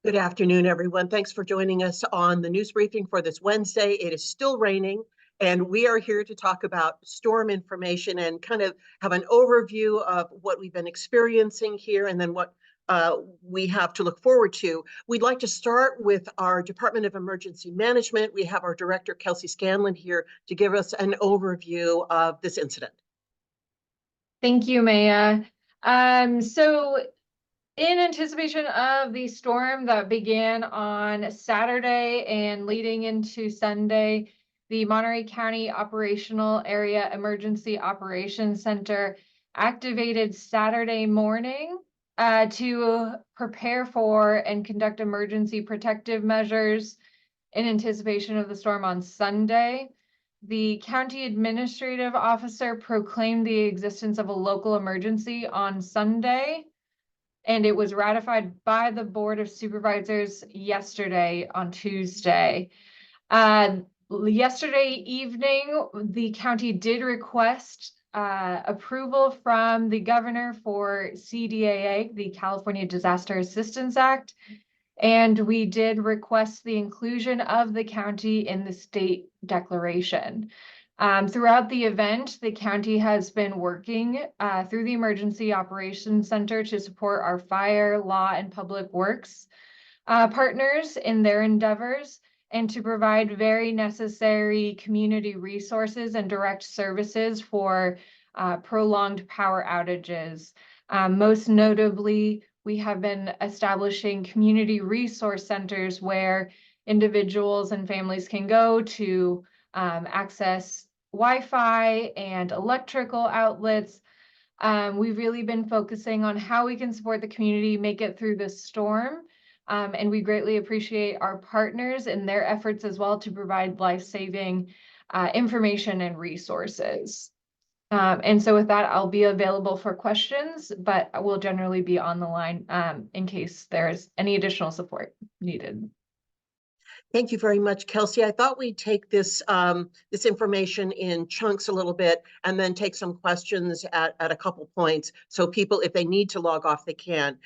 Good afternoon, everyone. Thanks for joining us on the news briefing for this Wednesday. It is still raining, and we are here to talk about storm information and kind of have an overview of what we've been experiencing here and then what we have to look forward to. We'd like to start with our Department of Emergency Management. We have our Director, Kelsey Scanlon, here to give us an overview of this incident. Thank you, Maya. In anticipation of the storm that began on Saturday and leading into Sunday, the Monterey County Operational Area Emergency Operations Center activated Saturday morning to prepare for and conduct emergency protective measures in anticipation of the storm on Sunday. The county administrative officer proclaimed the existence of a local emergency on Sunday, and it was ratified by the Board of Supervisors yesterday on Tuesday. Yesterday evening, the county did request approval from the governor for CDAA, the California Disaster Assistance Act, and we did request the inclusion of the county in the state declaration. Throughout the event, the county has been working through the Emergency Operations Center to support our fire, law, and public works partners in their endeavors and to provide very necessary community resources and direct services for prolonged power outages. Most notably, we have been establishing community resource centers where individuals and families can go to access Wi-Fi and electrical outlets. We've really been focusing on how we can support the community make it through this storm. And we greatly appreciate our partners and their efforts as well to provide life-saving information and resources. And so with that, I'll be available for questions, but I will generally be on the line in case there's any additional support needed. Thank you very much, Kelsey. I thought we'd take this this information in chunks a little bit and then take some questions at a couple points so people, if they need to log off, they can.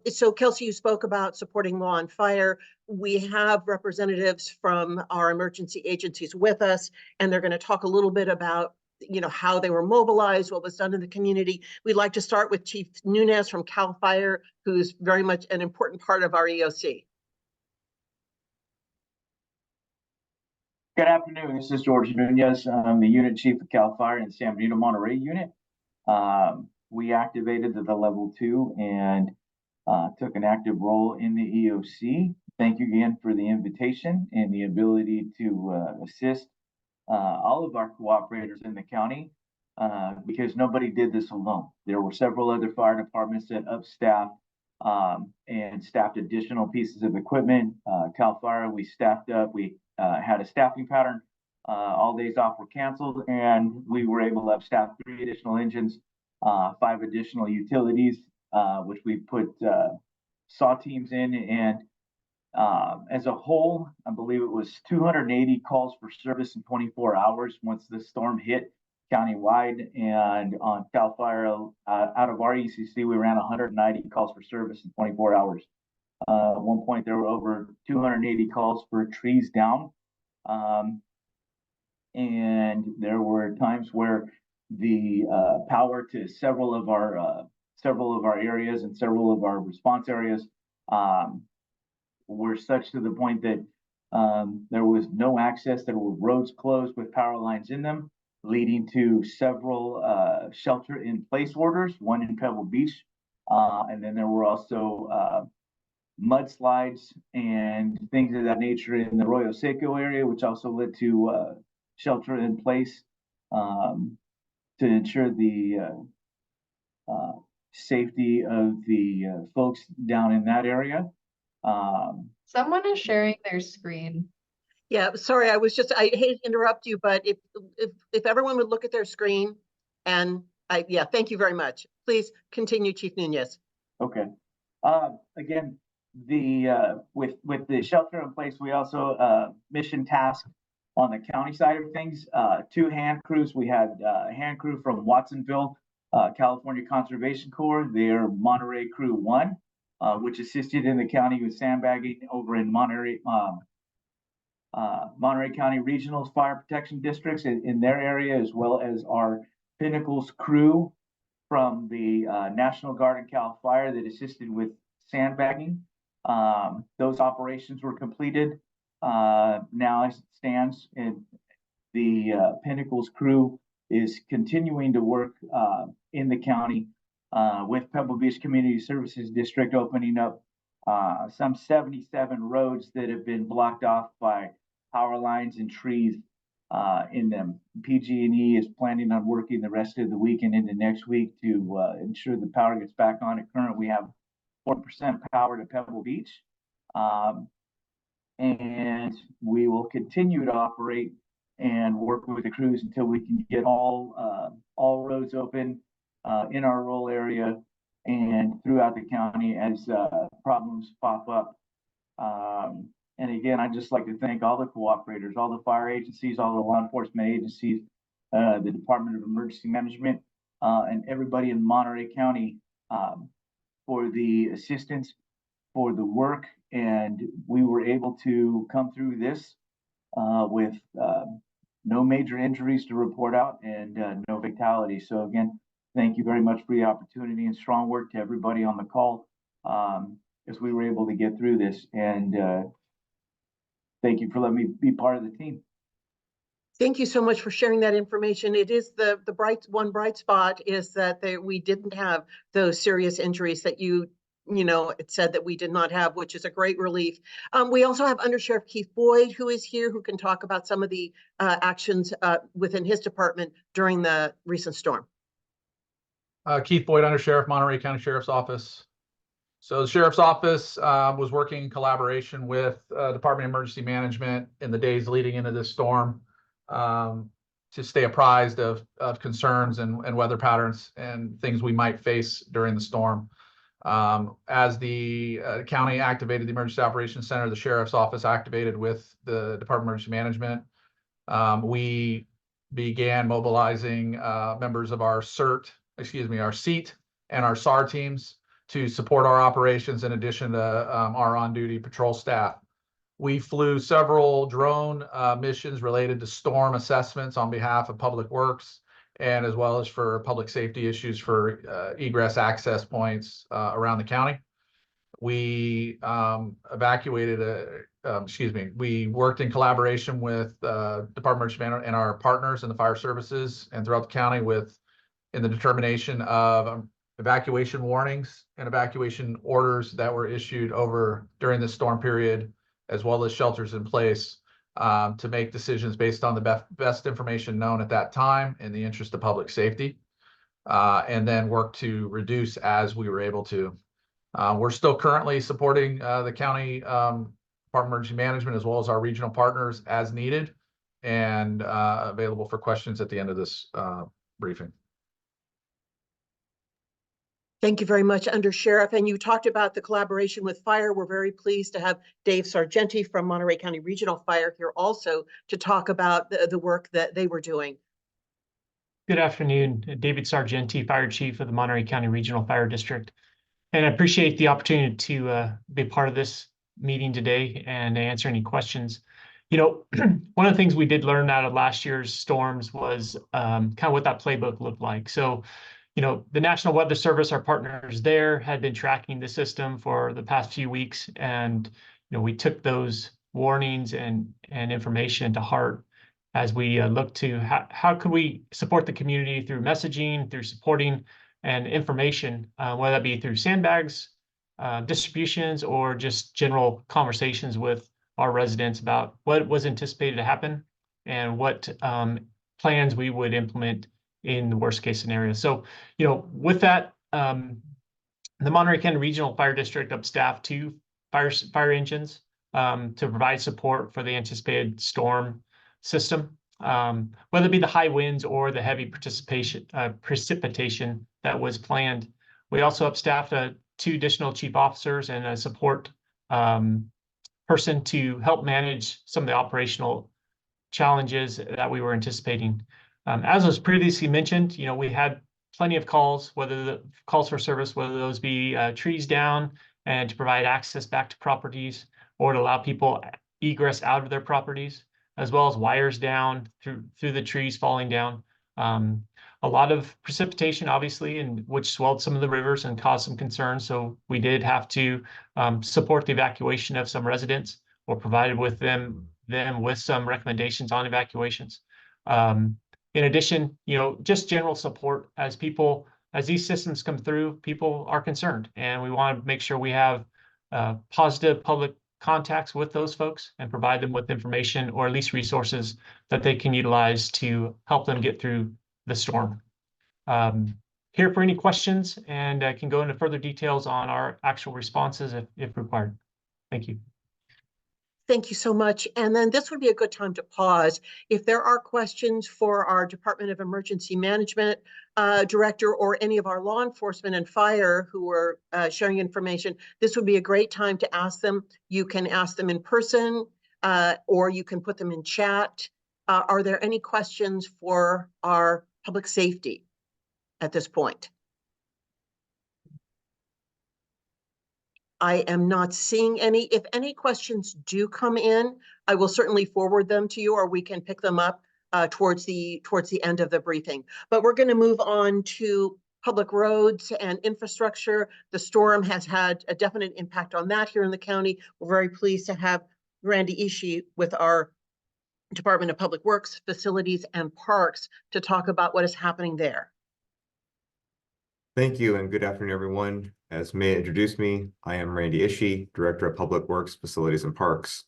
So Kelsey, you spoke about supporting law and fire. We have representatives from our emergency agencies with us, and they're going to talk a little bit about how they were mobilized, what was done in the community. We'd like to start with Chief Nunez from CalFIRE, who's very much an important part of our EOC. Good afternoon. This is George Nunez. I'm the unit chief of CalFIRE in San Benito, Monterey unit. We activated the level 2 and took an active role in the EOC. Thank you again for the invitation and the ability to assist all of our cooperators in the county because nobody did this alone. There were several other fire departments that upstaffed and staffed additional pieces of equipment. CalFIRE, we staffed up. We had a staffing pattern. All days off were canceled, and we were able to upstaff 3 additional engines, 5 additional utilities, which we put SAW teams in. And as a whole, I believe it was 280 calls for service in 24 hours once the storm hit countywide. And on CalFIRE, out of our ECC, we ran 190 calls for service in 24 hours. At one point, there were over 280 calls for trees down. And there were times where the power to several of our areas and several of our response areas were such to the point that there was no access. There were roads closed with power lines in them, leading to several shelter-in-place orders, one in Pebble Beach. And then there were also mudslides and things of that nature in the Arroyo Seco area, which also led to shelter in place to ensure the safety of the folks down in that area. Someone is sharing their screen. Yeah, sorry, I hate to interrupt you, but if everyone would look at their screen, and yeah, thank you very much. Please continue, Chief Nunez. Okay. Again, with the shelter in place, we also mission task on the county side of things. 2 hand crews. We had a hand crew from Watsonville, California Conservation Corps. They're Monterey Crew 1, which assisted in the county with sandbagging over in Monterey County Regional Fire Protection Districts in their area, as well as our Pinnacles crew from the National Guard and CalFIRE that assisted with sandbagging. Those operations were completed. Now as it stands, and the Pinnacles crew is continuing to work in the county with Pebble Beach Community Services District, opening up some 77 roads that have been blocked off by power lines and trees in them. PG&E is planning on working the rest of the week and into next week to ensure the power gets back on. Currently, we have 4% power to Pebble Beach, and we will continue to operate and work with the crews until we can get all roads open in our rural area and throughout the county as problems pop up. And again, I'd just like to thank all the cooperators, all the fire agencies, all the law enforcement agencies, the Department of Emergency Management, and everybody in Monterey County for the assistance, for the work. And we were able to come through this with no major injuries to report out and no fatalities. So again, thank you very much for the opportunity, and strong work to everybody on the call as we were able to get through this. And thank you for letting me be part of the team. Thank you so much for sharing that information. It is the bright spot is that we didn't have those serious injuries that it said that we did not have, which is a great relief. We also have Undersheriff Keith Boyd, who is here, who can talk about some of the actions within his department during the recent storm. Keith Boyd, Undersheriff, Monterey County Sheriff's Office. So the Sheriff's Office was working in collaboration with Department of Emergency Management in the days leading into this storm to stay apprised of concerns and weather patterns and things we might face during the storm. As the county activated the Emergency Operations Center, the Sheriff's Office activated with the Department of Emergency Management. We began mobilizing members of our SEAT and our SAR teams to support our operations in addition to our on-duty patrol staff. We flew several drone missions related to storm assessments on behalf of Public Works, and as well as for public safety issues for egress access points around the county. We we worked in collaboration with Department of Emergency Management and our partners in the fire services and throughout the county in the determination of evacuation warnings and evacuation orders that were issued during the storm period, as well as shelters in place to make decisions based on the best information known at that time in the interest of public safety, and then work to reduce as we were able to. We're still currently supporting the county Department of Emergency Management as well as our regional partners as needed, and available for questions at the end of this briefing. Thank you very much, Undersheriff. And you talked about the collaboration with fire. We're very pleased to have Dave Sargenti from Monterey County Regional Fire here also to talk about the work that they were doing. Good afternoon, David Sargenti, Fire Chief of the Monterey County Regional Fire District. And I appreciate the opportunity to be part of this meeting today and answer any questions. One of the things we did learn out of last year's storms was kind of what that playbook looked like. So, the National Weather Service, our partners there, had been tracking the system for the past few weeks. And, we took those warnings and information to heart as we look to how could we support the community through messaging, through supporting and information, whether that be through sandbags, distributions, or just general conversations with our residents about what was anticipated to happen and what plans we would implement in the worst case scenario. So, with that, the Monterey County Regional Fire District upstaffed 2 fire engines to provide support for the anticipated storm system, whether it be the high winds or the heavy precipitation that was planned. We also upstaffed 2 additional chief officers and a support person to help manage some of the operational challenges that we were anticipating. As was previously mentioned, we had plenty of calls, whether the calls for service, whether those be trees down and to provide access back to properties or to allow people egress out of their properties, as well as wires down through the trees falling down. A lot of precipitation, obviously, and which swelled some of the rivers and caused some concerns. So we did have to support the evacuation of some residents, or provided with them with some recommendations on evacuations. In addition, just general support as these systems come through, people are concerned, and we want to make sure we have positive public contacts with those folks and provide them with information, or at least resources that they can utilize to help them get through the storm. Here for any questions, and I can go into further details on our actual responses if required. Thank you. Thank you so much. And then this would be a good time to pause. If there are questions for our Department of Emergency Management Director, or any of our law enforcement and fire who are sharing information, this would be a great time to ask them. You can ask them in person, or you can put them in chat. Are there any questions for our public safety at this point? I am not seeing any. If any questions do come in, I will certainly forward them to you, or we can pick them up towards the end of the briefing. But we're going to move on to public roads and infrastructure. The storm has had a definite impact on that here in the county. We're very pleased to have Randy Ishii with our Department of Public Works, Facilities, and Parks to talk about what is happening there. Thank you, and good afternoon, everyone. As May introduced me, I am Randy Ishii, Director of Public Works, Facilities, and Parks.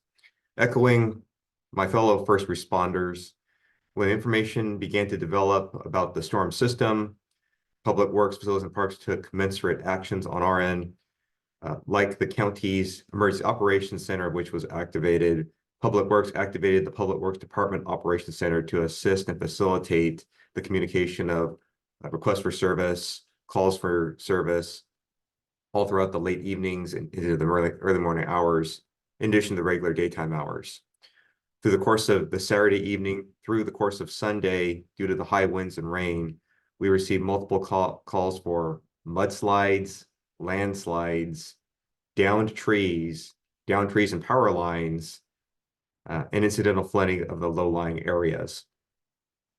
Echoing my fellow first responders, when information began to develop about the storm system, Public Works, Facilities, and Parks took commensurate actions on our end, like the county's Emergency Operations Center, which was activated. Public Works activated the Public Works Department Operations Center to assist and facilitate the communication of requests for service, calls for service, all throughout the late evenings and into the early morning hours, in addition to the regular daytime hours. Through the course of the Saturday evening, through the course of Sunday, due to the high winds and rain, we received multiple calls for mudslides, landslides, downed trees and power lines, and incidental flooding of the low-lying areas.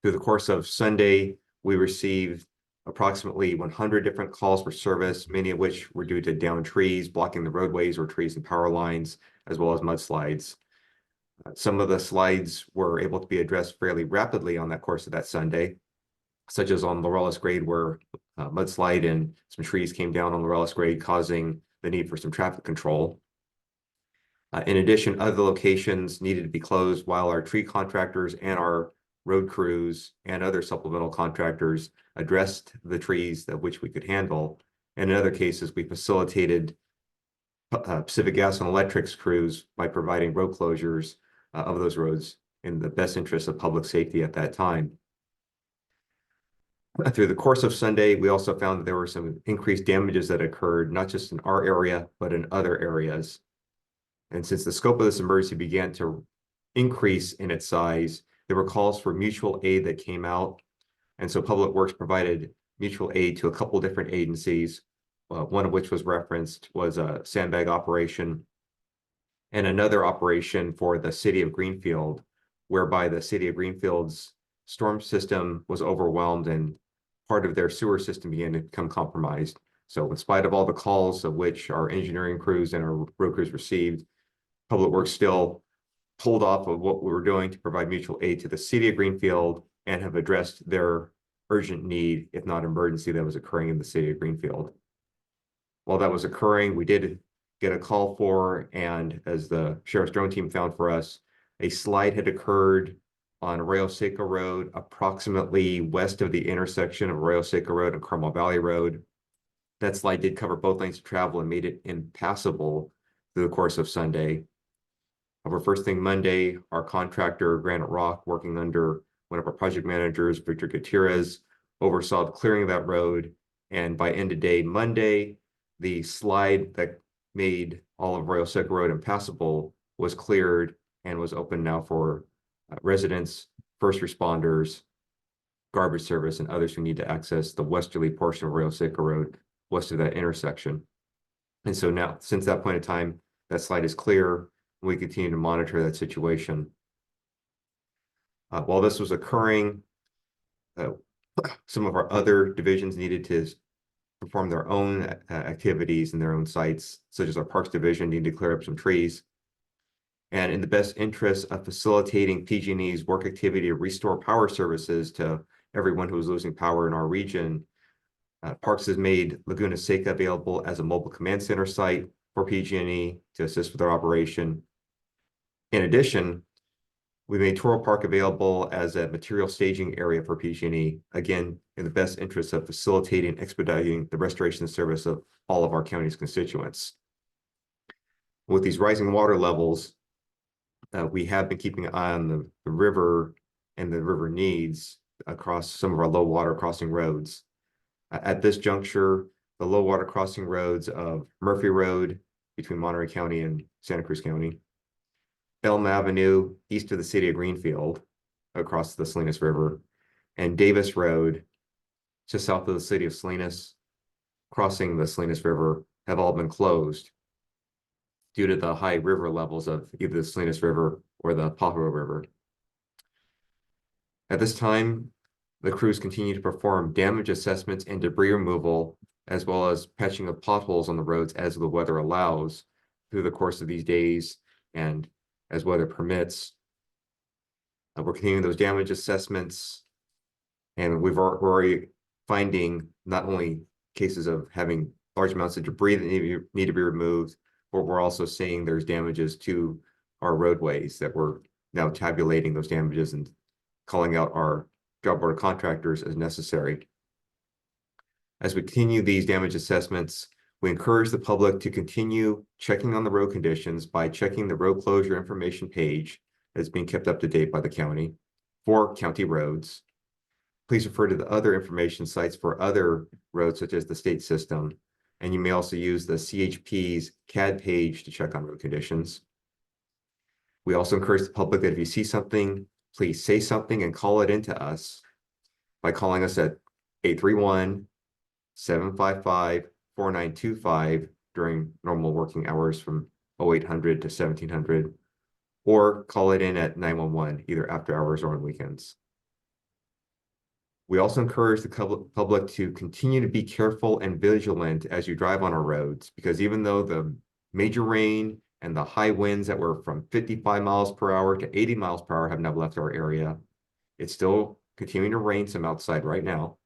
Through the course of Sunday, we received approximately 100 different calls for service, many of which were due to downed trees blocking the roadways or trees and power lines, as well as mudslides. Some of the slides were able to be addressed fairly rapidly on that course of that Sunday, such as on Laurellis Grade, where a mudslide and some trees came down on Laurellis Grade, causing the need for some traffic control. In addition, other locations needed to be closed while our tree contractors and our road crews and other supplemental contractors addressed the trees that which we could handle. And in other cases, we facilitated Pacific Gas and Electric's crews by providing road closures of those roads in the best interest of public safety at that time. Through the course of Sunday, we also found that there were some increased damages that occurred, not just in our area, but in other areas. And since the scope of this emergency began to increase in its size, there were calls for mutual aid that came out. And so Public Works provided mutual aid to a couple of different agencies, one of which was referenced was a sandbag operation, and another operation for the city of Greenfield, whereby the city of Greenfield's storm system was overwhelmed and part of their sewer system began to become compromised. So in spite of all the calls of which our engineering crews and our road crews received, Public Works still pulled off of what we were doing to provide mutual aid to the city of Greenfield and have addressed their urgent need, if not emergency, that was occurring in the city of Greenfield. While that was occurring, we did get a call for, and as the sheriff's drone team found for us, a slide had occurred on Arroyo Seco Road, approximately west of the intersection of Arroyo Seco Road and Carmel Valley Road. That slide did cover both lanes of travel and made it impassable through the course of Sunday. However, first thing Monday, our contractor, Granite Rock, working under one of our project managers, Victor Gutierrez, oversaw the clearing of that road. And by end of day Monday, the slide that made all of Arroyo Seco Road impassable was cleared and was open now for residents, first responders, garbage service, and others who need to access the westerly portion of Arroyo Seco Road west of that intersection. And so now, since that point in time, that slide is clear. We continue to monitor that situation. While this was occurring, some of our other divisions needed to perform their own activities in their own sites, such as our Parks Division needed to clear up some trees. And in the best interest of facilitating PG&E's work activity to restore power services to everyone who was losing power in our region, Parks has made Laguna Seca available as a mobile command center site for PG&E to assist with their operation. In addition, we made Toro Park available as a material staging area for PG&E, again, in the best interest of facilitating and expediting the restoration service of all of our county's constituents. With these rising water levels, we have been keeping an eye on the river and the river needs across some of our low water crossing roads. At this juncture, the low water crossing roads of Murphy Road between Monterey County and Santa Cruz County, Elm Avenue east of the city of Greenfield across the Salinas River, and Davis Road just south of the city of Salinas, crossing the Salinas River, have all been closed due to the high river levels of either the Salinas River or the Pajaro River. At this time, the crews continue to perform damage assessments and debris removal, as well as patching of potholes on the roads as the weather allows through the course of these days and as weather permits. We're continuing those damage assessments, and we're already finding not only cases of having large amounts of debris that need to be removed, but we're also seeing there's damages to our roadways that we're now tabulating those damages and calling out our job order contractors as necessary. As we continue these damage assessments, we encourage the public to continue checking on the road conditions by checking the road closure information page that's being kept up to date by the county for county roads. Please refer to the other information sites for other roads, such as the state system. And you may also use the CHP's CAD page to check on road conditions. We also encourage the public that if you see something, please say something and call it into us by calling us at 831-755-4925 during normal working hours from 0800 to 1700, or call it in at 911, either after hours or on weekends. We also encourage the public to continue to be careful and vigilant as you drive on our roads, because even though the major rain and the high winds that were from 55 miles per hour to 80 miles per hour have now left our area, it's still continuing to rain some outside right now.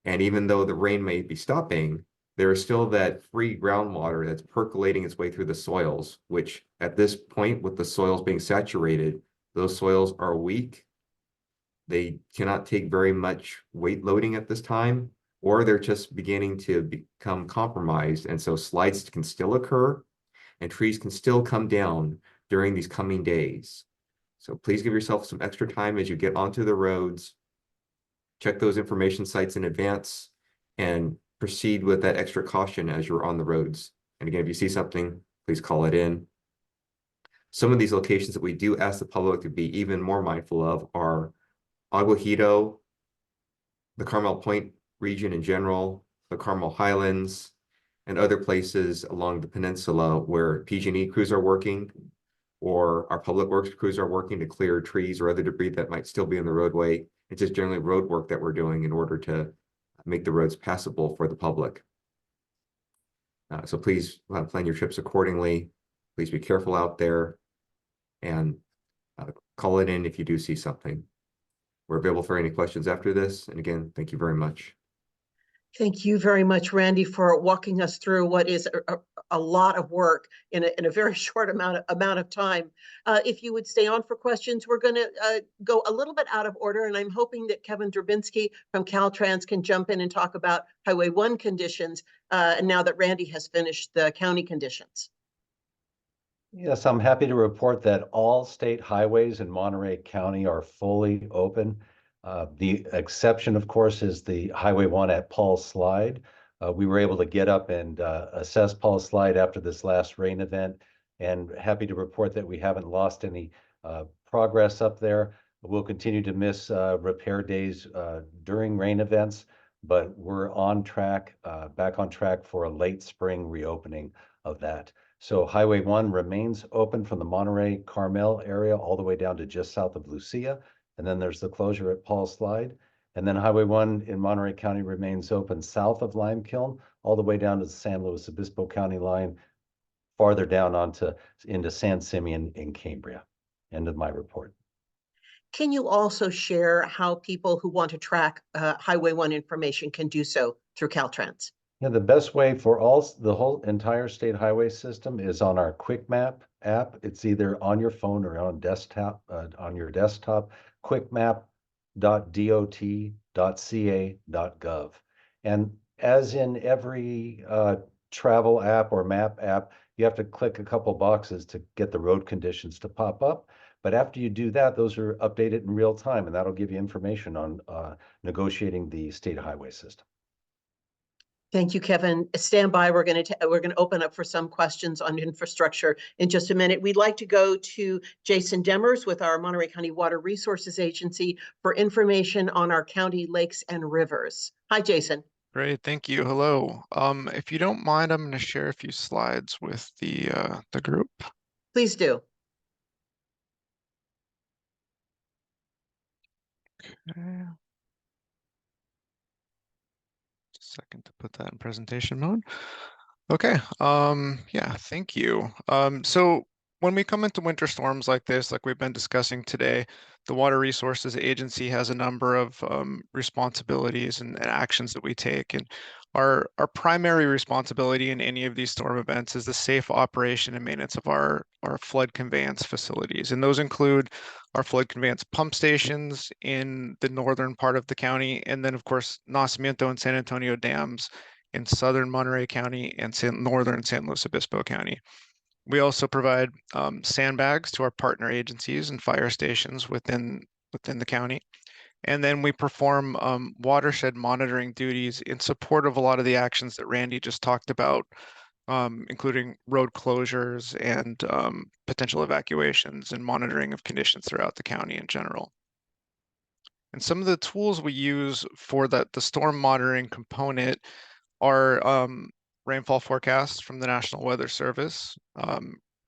And even though the rain may be stopping, there is still that free groundwater that's percolating its way through the soils, which at this point, with the soils being saturated, those soils are weak. They cannot take very much weight loading at this time, or they're just beginning to become compromised. And so slides can still occur and trees can still come down during these coming days. So please give yourself some extra time as you get onto the roads. Check those information sites in advance and proceed with that extra caution as you're on the roads. And again, if you see something, please call it in. Some of these locations that we do ask the public to be even more mindful of are Aguajito, the Carmel Point region in general, the Carmel Highlands, and other places along the peninsula where PG&E crews are working, or our public works crews are working to clear trees or other debris that might still be in the roadway. It's just generally road work that we're doing in order to make the roads passable for the public. So please plan your trips accordingly. Please be careful out there, and call it in if you do see something. We're available for any questions after this. And again, thank you very much. Thank you very much, Randy, for walking us through what is a lot of work in a very short amount of time. If you would stay on for questions, we're going to go a little bit out of order, and I'm hoping that Kevin Drabinski from Caltrans can jump in and talk about Highway 1 conditions, and now that Randy has finished the county conditions. Yes, I'm happy to report that all state highways in Monterey County are fully open. The exception, of course, is the Highway 1 at Paul's Slide. We were able to get up and assess Paul's Slide after this last rain event, and happy to report that we haven't lost any progress up there. We'll continue to miss repair days during rain events, but we're on track, back on track for a late spring reopening of that. So Highway 1 remains open from the Monterey Carmel area all the way down to just south of Lucia. And then there's the closure at Paul Slide. And then Highway 1 in Monterey County remains open south of Lime Kiln, all the way down to the San Luis Obispo County line, farther down into San Simeon in Cambria. End of my report. Can you also share how people who want to track Highway 1 information can do so through Caltrans? Yeah, the best way for the whole entire state highway system is on our Quick Map app. It's either on your phone or on desktop, quickmap.dot.ca.gov. And as in every travel app or map app, you have to click a couple boxes to get the road conditions to pop up. But after you do that, those are updated in real time, and that'll give you information on negotiating the state highway system. Thank you, Kevin. Stand by. We're going to open up for some questions on infrastructure in just a minute. We'd like to go to Jason Demers with our Monterey County Water Resources Agency for information on our county lakes and rivers. Hi, Jason. Great, thank you. Hello. If you don't mind, I'm going to share a few slides with the group. Please do. Okay. Just a second to put that in presentation mode. Okay, yeah, thank you. So when we come into winter storms like this, like we've been discussing today, the Water Resources Agency has a number of responsibilities and actions that we take. And our primary responsibility in any of these storm events is the safe operation and maintenance of our flood conveyance facilities. And those include our flood conveyance pump stations in the northern part of the county, and then of course, Nacimiento and San Antonio dams in southern Monterey County and northern San Luis Obispo County. We also provide sandbags to our partner agencies and fire stations within the county. And then we perform watershed monitoring duties in support of a lot of the actions that Randy just talked about, including road closures and potential evacuations and monitoring of conditions throughout the county in general. And some of the tools we use for the storm monitoring component are rainfall forecasts from the National Weather Service,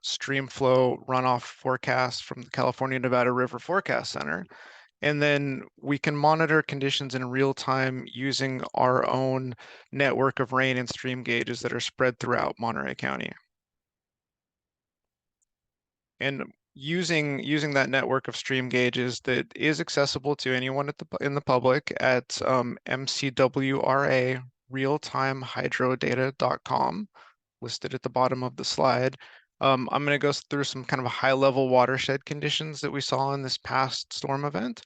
stream flow runoff forecasts from the California Nevada River Forecast Center. And then we can monitor conditions in real time using our own network of rain and stream gauges that are spread throughout Monterey County. And using that network of stream gauges that is accessible to anyone in the public at MCWRA realtimehydrodata.com, listed at the bottom of the slide. I'm going to go through some kind of high-level watershed conditions that we saw in this past storm event.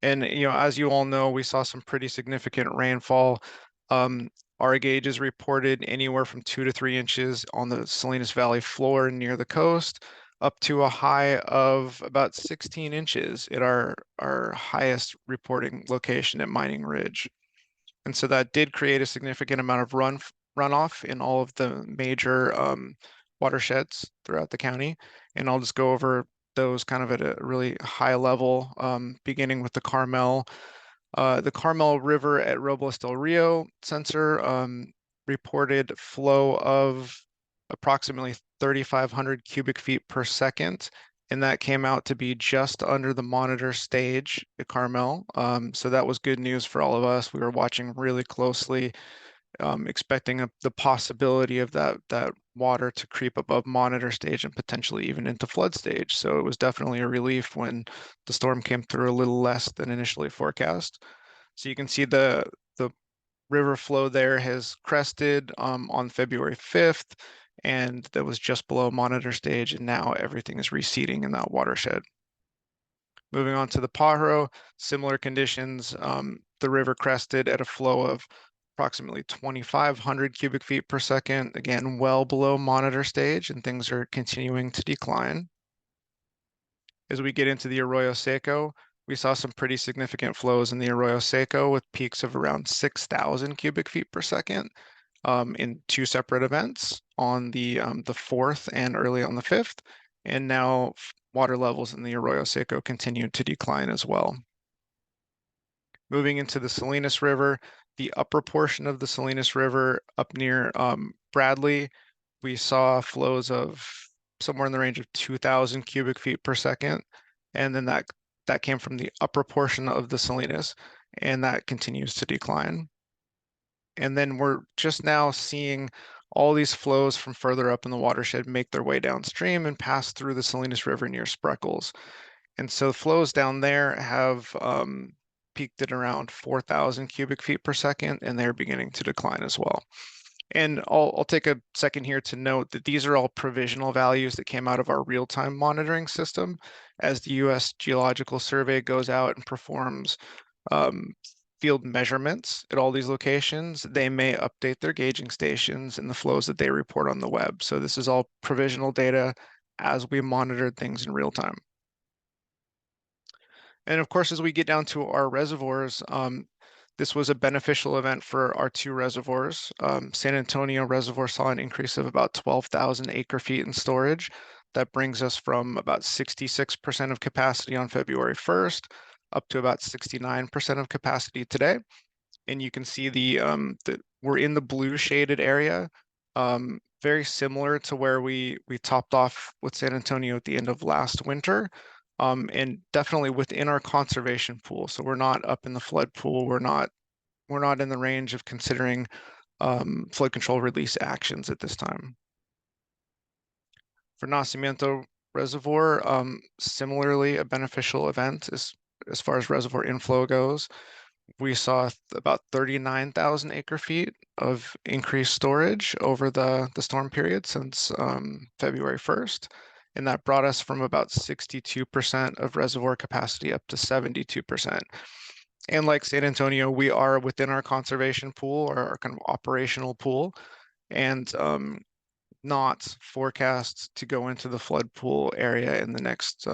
And as you all know, we saw some pretty significant rainfall. Our gauges reported anywhere from 2 to 3 inches on the Salinas Valley floor near the coast, up to a high of about 16 inches at our highest reporting location at Mining Ridge. And so that did create a significant amount of runoff in all of the major watersheds throughout the county. And I'll just go over those kind of at a really high level, beginning with the Carmel. The Carmel River at Robles del Rio sensor reported flow of approximately 3,500 cubic feet per second. And that came out to be just under the monitor stage at Carmel. So that was good news for all of us. We were watching really closely, expecting the possibility of that water to creep above monitor stage and potentially even into flood stage. So it was definitely a relief when the storm came through a little less than initially forecast. So you can see the river flow there has crested on February 5th. And that was just below monitor stage, and now everything is receding in that watershed. Moving on to the Pajaro, similar conditions. The river crested at a flow of approximately 2,500 cubic feet per second, again, well below monitor stage, and things are continuing to decline. As we get into the Arroyo Seco, we saw some pretty significant flows in the Arroyo Seco with peaks of around 6,000 cubic feet per second. In 2 separate events on the 4th and early on the 5th. And now water levels in the Arroyo Seco continue to decline as well. Moving into the Salinas River, the upper portion of the Salinas River up near Bradley, we saw flows of somewhere in the range of 2,000 cubic feet per second. And then that came from the upper portion of the Salinas, and that continues to decline. And then we're just now seeing all these flows from further up in the watershed make their way downstream and pass through the Salinas River near Spreckles. And so flows down there have peaked at around 4,000 cubic feet per second, and they're beginning to decline as well. And I'll take a second here to note that these are all provisional values that came out of our real-time monitoring system. As the U.S. Geological Survey goes out and performs field measurements at all these locations, they may update their gauging stations and the flows that they report on the web. So this is all provisional data as we monitor things in real time. And of course, as we get down to our reservoirs, this was a beneficial event for our two reservoirs. San Antonio Reservoir saw an increase of about 12,000 acre feet in storage. That brings us from about 66% of capacity on February 1st up to about 69% of capacity today. And you can see that we're in the blue shaded area, very similar to where we topped off with San Antonio at the end of last winter. And definitely within our conservation pool. So we're not up in the flood pool. We're not in the range of considering flood control release actions at this time. For Nacimiento Reservoir, similarly a beneficial event as far as reservoir inflow goes. We saw about 39,000 acre feet of increased storage over the storm period since February 1st. And that brought us from about 62% of reservoir capacity up to 72%. And like San Antonio, we are within our conservation pool, or our kind of operational pool, and not forecast to go into the flood pool area in the next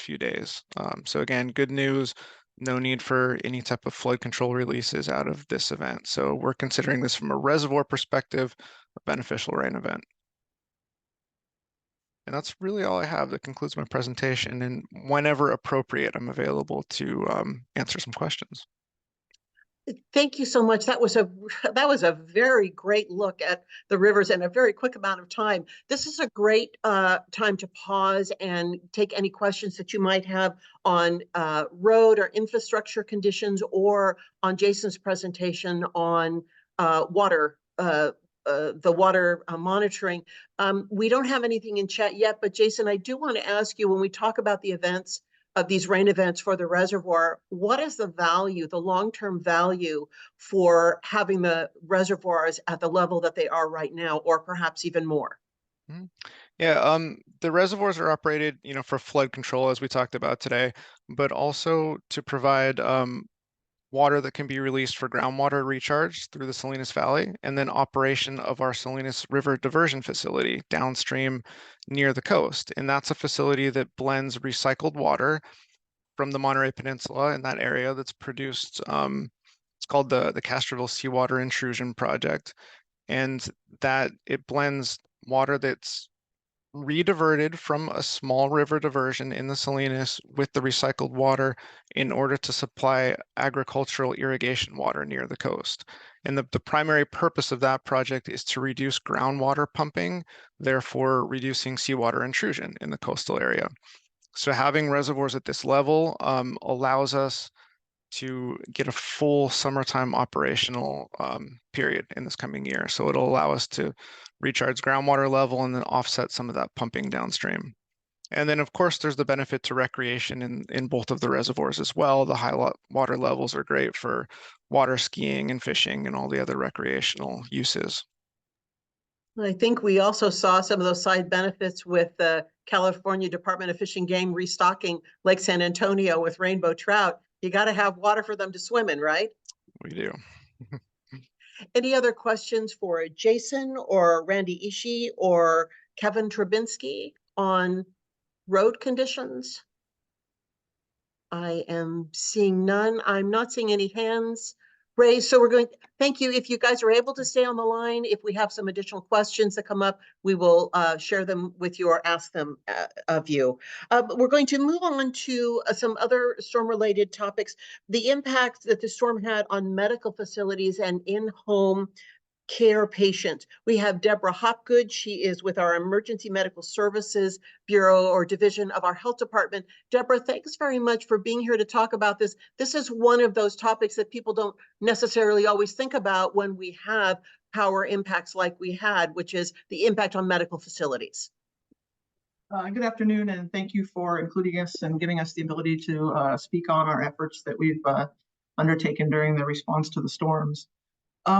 few days. So again, good news, no need for any type of flood control releases out of this event. So we're considering this from a reservoir perspective, a beneficial rain event. And that's really all I have. That concludes my presentation. And whenever appropriate, I'm available to answer some questions. Thank you so much. That was a very great look at the rivers in a very quick amount of time. This is a great time to pause and take any questions that you might have on road or infrastructure conditions, or on Jason's presentation on water. The water monitoring. We don't have anything in chat yet, but Jason, I do want to ask you, when we talk about the events of these rain events for the reservoir, what is the value, the long-term value for having the reservoirs at the level that they are right now, or perhaps even more? Mm-hmm. Yeah, the reservoirs are operated, for flood control, as we talked about today, but also to provide water that can be released for groundwater recharge through the Salinas Valley, and then operation of our Salinas River diversion facility downstream near the coast. And that's a facility that blends recycled water from the Monterey Peninsula in that area that's produced, it's called the Castroville Seawater Intrusion Project. And that it blends water that's rediverted from a small river diversion in the Salinas with the recycled water in order to supply agricultural irrigation water near the coast. And the primary purpose of that project is to reduce groundwater pumping, therefore reducing seawater intrusion in the coastal area. So having reservoirs at this level allows us to get a full summertime operational period in this coming year. So it'll allow us to recharge groundwater level and then offset some of that pumping downstream. And then, of course, there's the benefit to recreation in both of the reservoirs as well. The high water levels are great for water skiing and fishing and all the other recreational uses. I think we also saw some of those side benefits with the California Department of Fish and Game restocking Lake San Antonio with rainbow trout. You got to have water for them to swim in, right? We do. Any other questions for Jason or Randy Ishii or Kevin Drabinski on road conditions? I am seeing none. I'm not seeing any hands Ray, so we're going, thank you. If you guys are able to stay on the line, if we have some additional questions that come up, we will share them with you or ask them of you. But we're going to move on to some other storm-related topics. The impact that the storm had on medical facilities and in-home care patients. We have Debra Hopgood. She is with our Emergency Medical Services Bureau or Division of our Health Department. Debra, thanks very much for being here to talk about this. This is one of those topics that people don't necessarily always think about when we have power impacts like we had, which is the impact on medical facilities. Good afternoon, and thank you for including us and giving us the ability to speak on our efforts that we've undertaken during the response to the storms.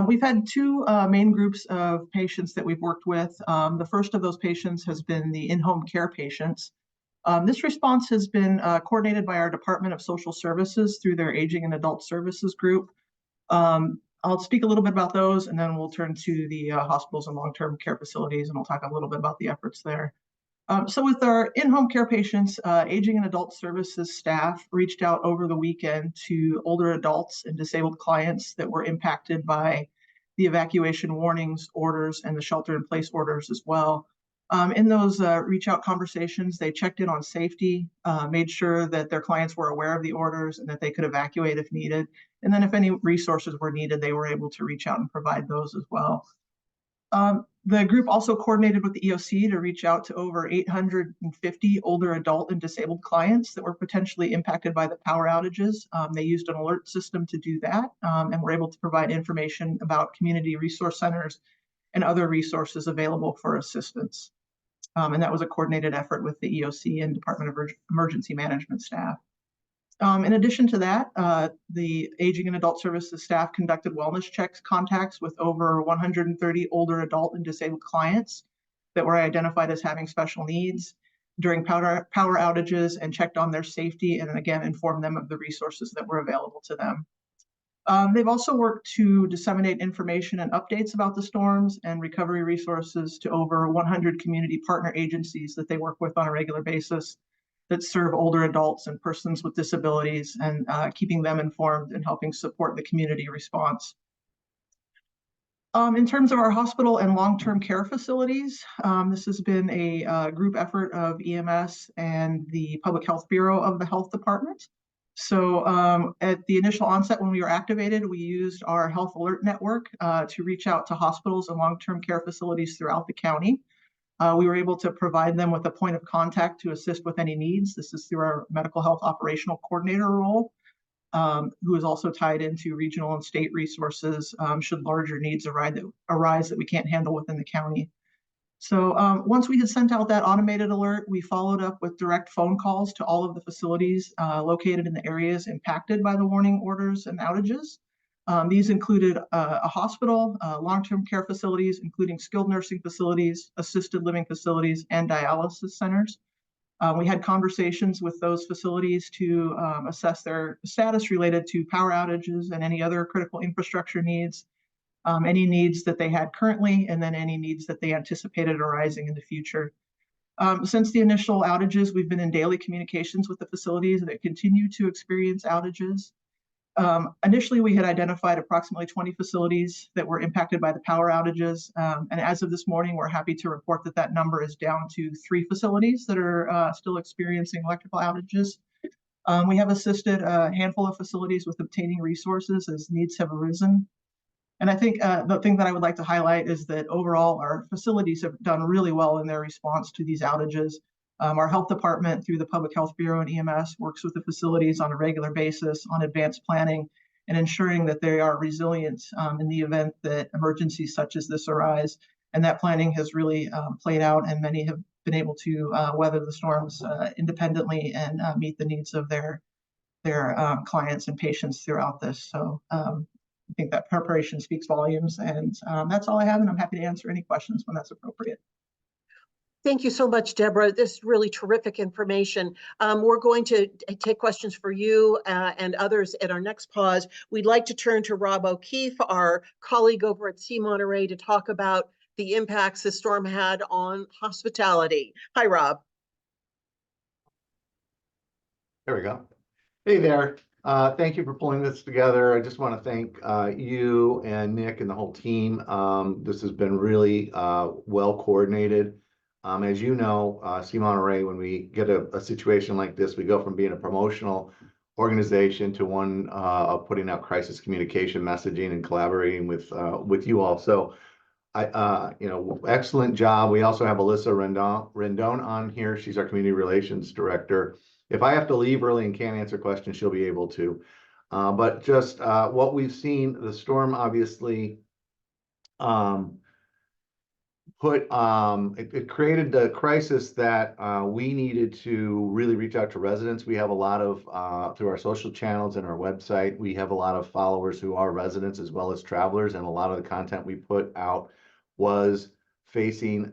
We've had two main groups of patients that we've worked with. The first of those patients has been the in-home care patients. This response has been coordinated by our Department of Social Services through their Aging and Adult Services group. I'll speak a little bit about those, and then we'll turn to the hospitals and long-term care facilities, and we'll talk a little bit about the efforts there. So with our in-home care patients, Aging and Adult Services staff reached out over the weekend to older adults and disabled clients that were impacted by the evacuation warnings orders and the shelter-in-place orders as well. In those reach out conversations, they checked in on safety, made sure that their clients were aware of the orders and that they could evacuate if needed. And then if any resources were needed, they were able to reach out and provide those as well. The group also coordinated with the EOC to reach out to over 850 older adult and disabled clients that were potentially impacted by the power outages. They used an alert system to do that and were able to provide information about community resource centers and other resources available for assistance. And that was a coordinated effort with the EOC and Department of Emergency Management staff. In addition to that, the Aging and Adult Services staff conducted wellness checks contacts with over 130 older adult and disabled clients that were identified as having special needs during power outages and checked on their safety and again informed them of the resources that were available to them. They've also worked to disseminate information and updates about the storms and recovery resources to over 100 community partner agencies that they work with on a regular basis that serve older adults and persons with disabilities, and keeping them informed and helping support the community response. In terms of our hospital and long-term care facilities, this has been a group effort of EMS and the Public Health Bureau of the Health Department. So at the initial onset when we were activated, we used our health alert network to reach out to hospitals and long-term care facilities throughout the county. We were able to provide them with a point of contact to assist with any needs. This is through our medical health operational coordinator role, who is also tied into regional and state resources should larger needs arise that we can't handle within the county. So once we had sent out that automated alert, we followed up with direct phone calls to all of the facilities located in the areas impacted by the warning orders and outages. These included a hospital, long-term care facilities, including skilled nursing facilities, assisted living facilities, and dialysis centers. We had conversations with those facilities to assess their status related to power outages and any other critical infrastructure needs, any needs that they had currently, and then any needs that they anticipated arising in the future. Since the initial outages, we've been in daily communications with the facilities that continue to experience outages. Initially, we had identified approximately 20 facilities that were impacted by the power outages. And as of this morning, we're happy to report that that number is down to 3 facilities that are still experiencing electrical outages. We have assisted a handful of facilities with obtaining resources as needs have arisen. And I think the thing that I would like to highlight is that overall, our facilities have done really well in their response to these outages. Our health department through the Public Health Bureau and EMS works with the facilities on a regular basis on advanced planning and ensuring that they are resilient in the event that emergencies such as this arise. And that planning has really played out, and many have been able to weather the storms independently and meet the needs of their clients and patients throughout this. So I think that preparation speaks volumes, and that's all I have, and I'm happy to answer any questions when that's appropriate. Thank you so much, Debra. This is really terrific information. We're going to take questions for you and others at our next pause. We'd like to turn to Rob O'Keefe, our colleague over at C Monterey, to talk about the impacts the storm had on hospitality. Hi, Rob. There we go. Hey there. Thank you for pulling this together. I just want to thank you and Nick and the whole team. This has been really well coordinated. As you know, C Monterey, when we get a situation like this, we go from being a promotional organization to one of putting out crisis communication messaging and collaborating with you all. So excellent job. We also have Alyssa Rendon on here. She's our community relations director. If I have to leave early and can't answer questions, she'll be able to. But just what we've seen, the storm obviously it created the crisis that we needed to really reach out to residents. We have a lot of through our social channels and our website, we have a lot of followers who are residents as well as travelers, and a lot of the content we put out was facing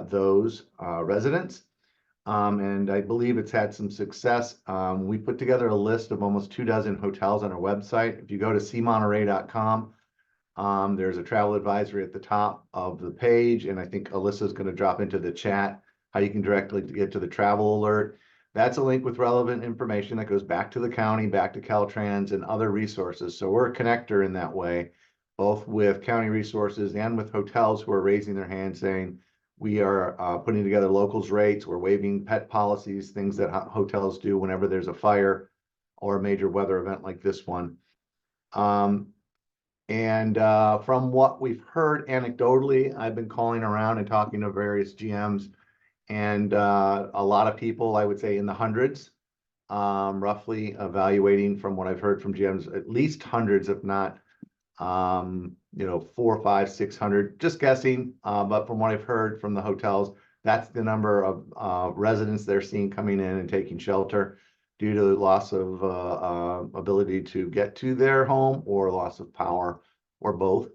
those residents. And I believe it's had some success. We put together a list of almost 24 hotels on our website. If you go to cmonterey.com, there's a travel advisory at the top of the page, and I think Alyssa's going to drop into the chat how you can directly get to the travel alert. That's a link with relevant information that goes back to the county, back to Caltrans, and other resources. So we're a connector in that way, both with county resources and with hotels who are raising their hand saying, we are putting together locals rates, we're waiving pet policies, things that hotels do whenever there's a fire or a major weather event like this one. From what we've heard anecdotally, I've been calling around and talking to various GMs, and a lot of people, I would say in the hundreds, roughly evaluating from what I've heard from GMs, at least hundreds, if not 400, 500, 600, just guessing. But from what I've heard from the hotels, that's the number of residents they're seeing coming in and taking shelter due to loss of ability to get to their home or loss of power or both.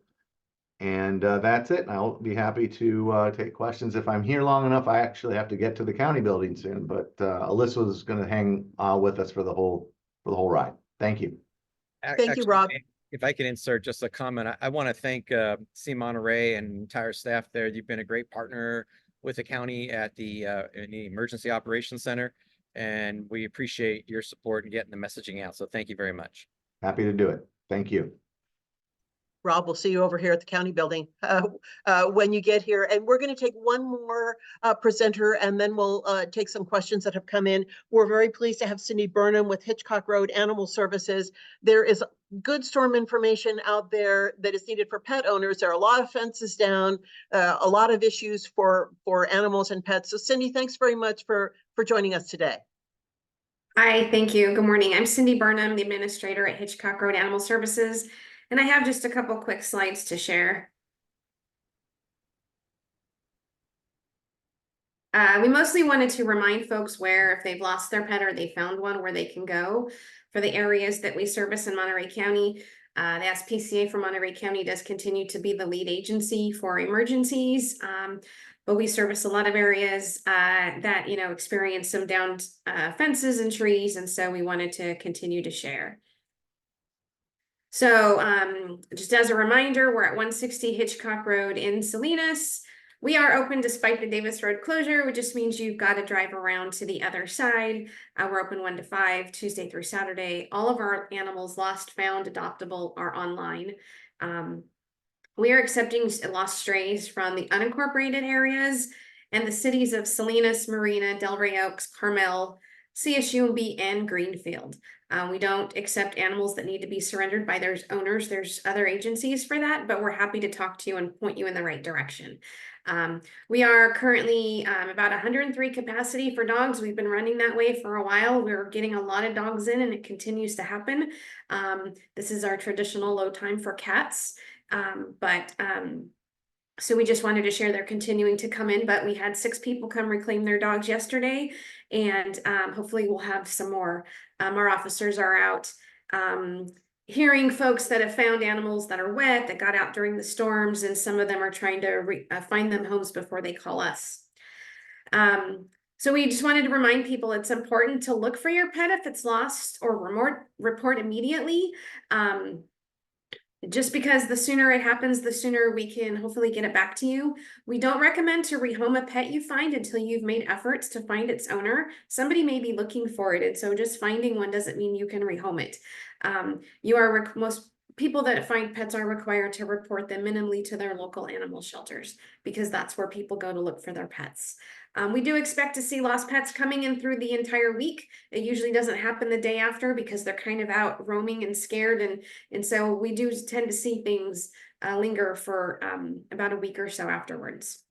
And that's it. I'll be happy to take questions. If I'm here long enough, I actually have to get to the county building soon, but Alyssa is going to hang with us for the whole ride. Thank you. Thank you, Rob. If I can insert just a comment, I want to thank C Monterey and entire staff there. You've been a great partner with the county at the in the Emergency Operations Center, and we appreciate your support and getting the messaging out. So thank you very much. Happy to do it. Thank you. Rob, we'll see you over here at the county building when you get here. And we're going to take one more presenter, and then we'll take some questions that have come in. We're very pleased to have Cindy Burnham with Hitchcock Road Animal Services. There is good storm information out there that is needed for pet owners. There are a lot of fences down, a lot of issues for animals and pets. So Cindy, thanks very much for joining us today. Hi, thank you. Good morning. I'm Cindy Burnham, the administrator at Hitchcock Road Animal Services. And I have just a couple quick slides to share. We mostly wanted to remind folks where, if they've lost their pet or they found one, where they can go for the areas that we service in Monterey County. The SPCA for Monterey County does continue to be the lead agency for emergencies, but we service a lot of areas that experience some downed fences and trees, and so we wanted to continue to share. So just as a reminder, we're at 160 Hitchcock Road in Salinas. We are open despite the Davis Road closure, which just means you've got to drive around to the other side. We're open 1 to 5, Tuesday through Saturday. All of our animals, lost, found, adoptable, are online. We are accepting lost strays from the unincorporated areas and the cities of Salinas, Marina, Delray Oaks, Carmel, CSUMB, and Greenfield. We don't accept animals that need to be surrendered by their owners. There's other agencies for that, but we're happy to talk to you and point you in the right direction. We are currently about 103 capacity for dogs. We've been running that way for a while. We're getting a lot of dogs in, and it continues to happen. This is our traditional low time for cats, so we just wanted to share they're continuing to come in, but we had 6 people come reclaim their dogs yesterday, and hopefully we'll have some more. Our officers are out hearing folks that have found animals that are wet, that got out during the storms, and some of them are trying to find them homes before they call us. So we just wanted to remind people it's important to look for your pet if it's lost or report immediately. Just because the sooner it happens, the sooner we can hopefully get it back to you. We don't recommend to rehome a pet you find until you've made efforts to find its owner. Somebody may be looking for it, and so just finding one doesn't mean you can rehome it. Most people that find pets are required to report them minimally to their local animal shelters, because that's where people go to look for their pets. We do expect to see lost pets coming in through the entire week. It usually doesn't happen the day after because they're kind of out roaming and scared, and so we do tend to see things linger for about a week or so afterwards.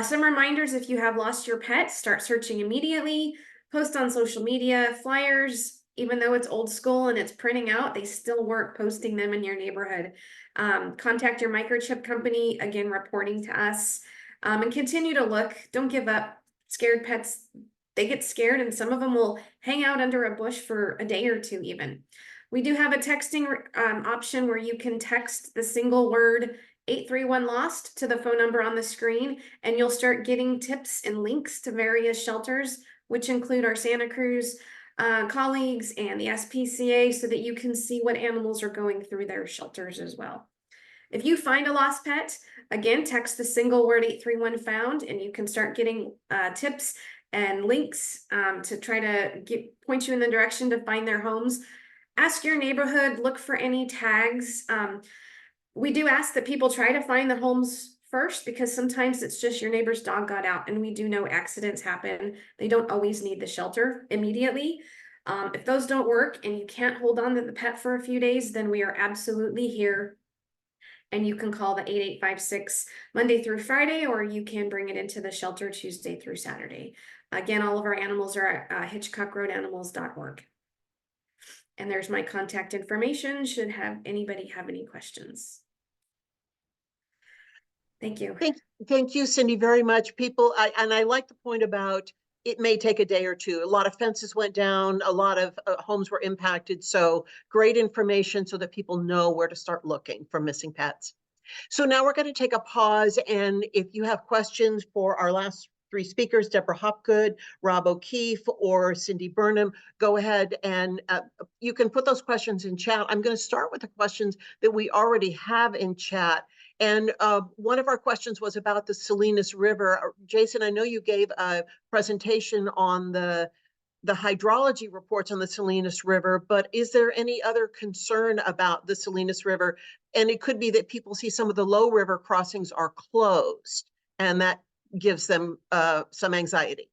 Some reminders: if you have lost your pet, start searching immediately. Post on social media. Flyers, even though it's old school and it's printing out, they still work posting them in your neighborhood. Contact your microchip company, again, reporting to us. And continue to look. Don't give up. Scared pets, they get scared, and some of them will hang out under a bush for a day or two even. We do have a texting option where you can text the single word 831-LOST to the phone number on the screen, and you'll start getting tips and links to various shelters, which include our Santa Cruz colleagues and the SPCA, so that you can see what animals are going through their shelters as well. If you find a lost pet, again, text the single word 831-FOUND, and you can start getting tips and links to try to point you in the direction to find their homes. Ask your neighborhood, look for any tags. We do ask that people try to find the homes first, because sometimes it's just your neighbor's dog got out, and we do know accidents happen. They don't always need the shelter immediately. If those don't work and you can't hold on to the pet for a few days, then we are absolutely here. And you can call the 8856 Monday through Friday, or you can bring it into the shelter Tuesday through Saturday. Again, all of our animals are at hitchcockroadanimals.org. And there's my contact information, should anybody have any questions. Thank you. Thank you, Cindy, very much. I like the point about it may take a day or two. A lot of fences went down, a lot of homes were impacted. So great information so that people know where to start looking for missing pets. So now we're going to take a pause. And if you have questions for our last three speakers, Debra Hopgood, Rob O'Keefe, or Cindy Burnham, go ahead and you can put those questions in chat. I'm going to start with the questions that we already have in chat. And one of our questions was about the Salinas River. Jason, I know you gave a presentation on the hydrology reports on the Salinas River, but is there any other concern about the Salinas River? And it could be that people see some of the low river crossings are closed, and that gives them some anxiety.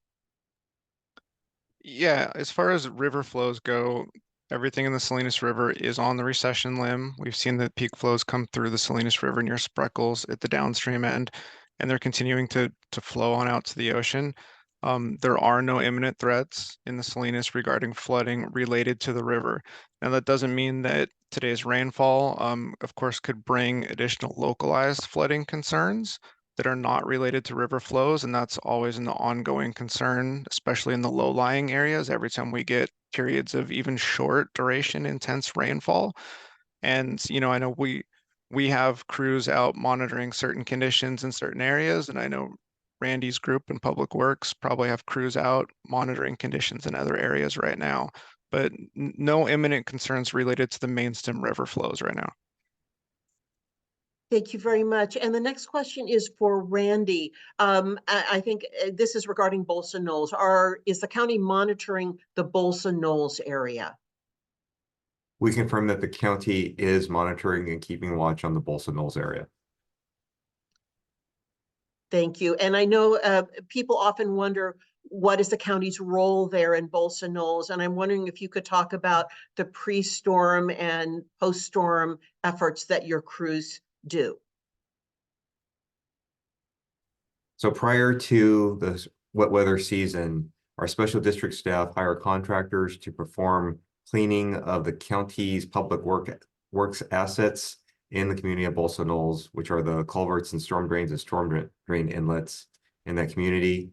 Yeah, as far as river flows go, everything in the Salinas River is on the recession limb. We've seen the peak flows come through the Salinas River near Spreckles at the downstream end, and they're continuing to flow on out to the ocean. There are no imminent threats in the Salinas regarding flooding related to the river. Now, that doesn't mean that today's rainfall, of course, could bring additional localized flooding concerns that are not related to river flows, and that's always an ongoing concern, especially in the low-lying areas, every time we get periods of even short duration intense rainfall. And I know we have crews out monitoring certain conditions in certain areas, and I know Randy's group in Public Works probably have crews out monitoring conditions in other areas right now, but no imminent concerns related to the main stem river flows right now. Thank you very much. And the next question is for Randy. I think this is regarding Bolsa Knolls. Is the county monitoring the Bolsa Knolls area? We confirm that the county is monitoring and keeping watch on the Bolsa Knolls area. Thank you. And I know people often wonder, what is the county's role there in Bolsa Knolls? And I'm wondering if you could talk about the pre-storm and post-storm efforts that your crews do. So prior to the wet weather season, our special district staff hire contractors to perform cleaning of the county's public works assets in the community of Bolsa Knolls, which are the culverts and storm drains and storm drain inlets in that community.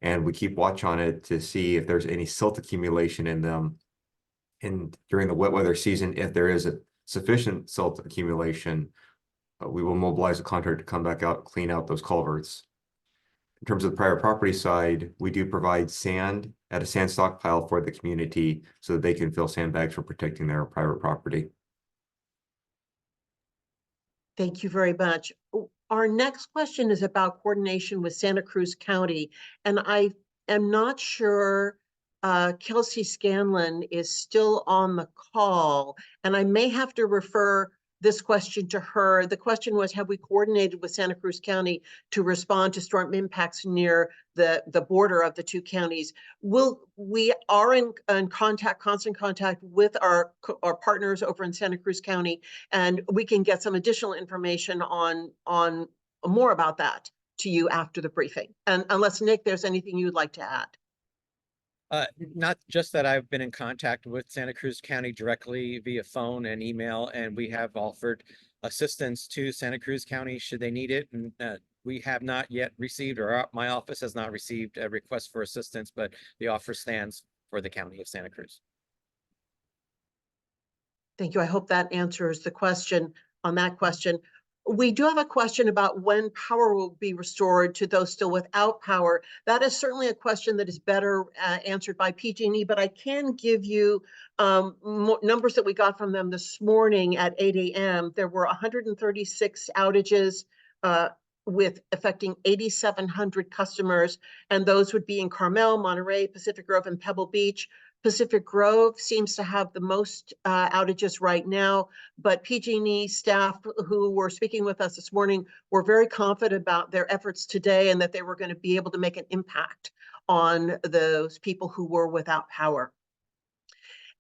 And we keep watch on it to see if there's any silt accumulation in them. And during the wet weather season, if there is a sufficient silt accumulation, we will mobilize a contractor to come back out, clean out those culverts. In terms of the private property side, we do provide sand at a sand stockpile for the community so that they can fill sandbags for protecting their private property. Thank you very much. Our next question is about coordination with Santa Cruz County, and I am not sure Kelsey Scanlon is still on the call, and I may have to refer this question to her. The question was, have we coordinated with Santa Cruz County to respond to storm impacts near the border of the two counties? We are in contact, constant contact with our partners over in Santa Cruz County, and we can get some additional information on more about that to you after the briefing. And unless, Nick, there's anything you'd like to add. Not just that I've been in contact with Santa Cruz County directly via phone and email, and we have offered assistance to Santa Cruz County should they need it. And we have not yet received, or my office has not received a request for assistance, but the offer stands for the County of Santa Cruz. Thank you. I hope that answers the question on that question. We do have a question about when power will be restored to those still without power. That is certainly a question that is better answered by PG&E, but I can give you numbers that we got from them this morning at 8 a.m. There were 136 outages with affecting 8,700 customers, and those would be in Carmel, Monterey, Pacific Grove, and Pebble Beach. Pacific Grove seems to have the most outages right now, but PG&E staff who were speaking with us this morning were very confident about their efforts today and that they were going to be able to make an impact on those people who were without power.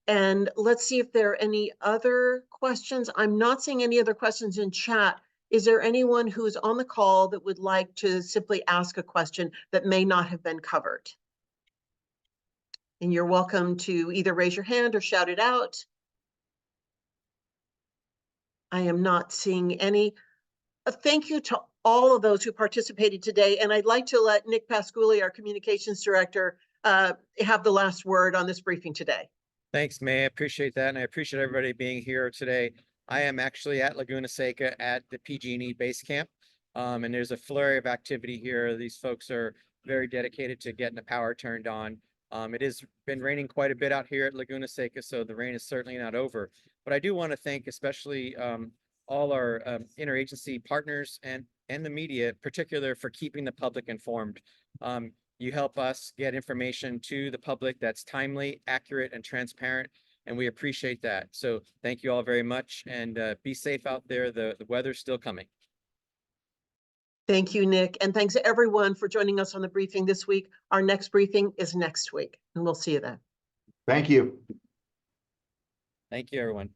And let's see if there are any other questions. I'm not seeing any other questions in chat. Is there anyone who's on the call that would like to simply ask a question that may not have been covered? And you're welcome to either raise your hand or shout it out. I am not seeing any. Thank you to all of those who participated today. And I'd like to let Nick Pasculi, our communications director, have the last word on this briefing today. Thanks, May. I appreciate that. And I appreciate everybody being here today. I am actually at Laguna Seca at the PG&E base camp. And there's a flurry of activity here. These folks are very dedicated to getting the power turned on. It has been raining quite a bit out here at Laguna Seca, so the rain is certainly not over. But I do want to thank especially all our interagency partners and the media in particular for keeping the public informed. You help us get information to the public that's timely, accurate, and transparent, and we appreciate that. So thank you all very much, and be safe out there. The weather's still coming. Thank you, Nick. And thanks to everyone for joining us on the briefing this week. Our next briefing is next week, and we'll see you then. Thank you. Thank you, everyone.